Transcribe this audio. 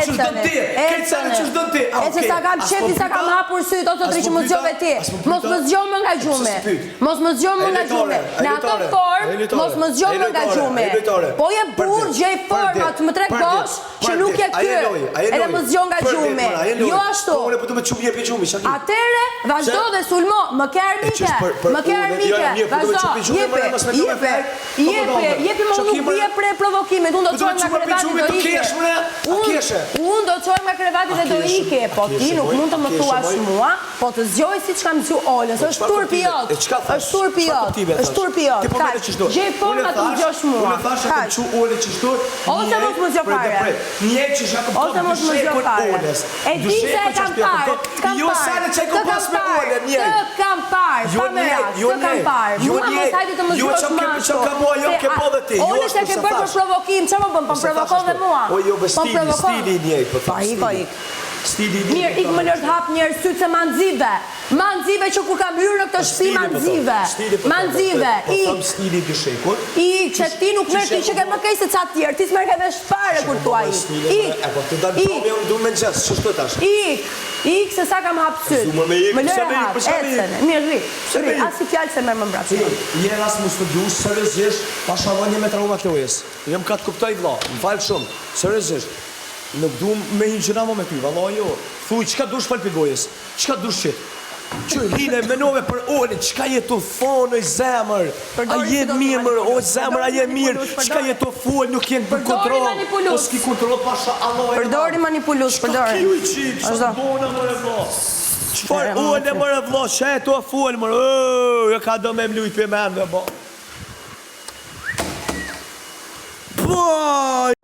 ç'është don ti. Këtë sa ç'është don ti. E se sa kam shefi, sa kam hapur syt, ose të që më zgjove ti. Mos më zgjon më nga gjume. Mos më zgjon më nga gjume. Në ato formë, mos më zgjon më nga gjume. Po je burr, gjej forma, të më tregosh që nuk je ky. Edhe më zgjon nga gjume. Jo ashtu. Unë po të më çum jepi gjumi, çfarë? Atëre, vazhdo dhe sulmo, më ke armike. Më ke armike. Vazhdo. Jepi më nuk bie pre provokimit. Unë do të çoj nga krevati do ikë. Unë do të çoj nga krevati dhe do ikë. Po ti nuk mund të më thuash mua, po të zgjoj siç kam zgju Olës. Është turpi jot. Është turpi jot. Është turpi jot. Gjej forma të zgjosh mua. Unë thashë të çu Olë ç'është. Ose mos më zgjo fare. Një që shaka ose mos më zgjo fare. E di se e kam parë. Jo sa ne çaj kompas me Olë, mirë. Të kam parë. Të kam parë. Mua mos hajde të më zgjosh mua. Olë se ke bërë për provokim, çfarë më bën? Po provokon dhe mua. Po jo stili i njëjtë, po thon. Mirë, ik më lër të hap njerë sytë se manzive. Manzive që kur kam hyrë në këtë shtëpi manzive. Manzive. Stili dyshekur. Ik, që ti nuk merr ti që ke më keq se ca tjerë. Ti s'merr edhe shpare kur thua ik. Ik, se sa kam hap sytë. Më lër hap. Ecën. Mirë, rri. As i fjalë se merr më mbrapsht. Je ras mos të dush seriozisht, pa shavonje me trauma të lojës. Jam ka të kuptoj vëlla. M'fal shumë. Seriozisht. Nuk du me hinqënamo me ty, valla jo. Thuj, qka dush fal për gojës? Qka dush qit? Që hine menove për Olën, qka je të thonë, oj zemër? A je mirë, oj zemër, a je mirë? Qka je të folë, nuk jenë për kontrol? O s'ki kontrol, pasha Allah e përdori manipulus, përdori. Qka kju i qik, qka bona mërë vla? Qfar Olë mërë vla, që e të folë mërë? E ka do me mlujt për mende, bo. Boj!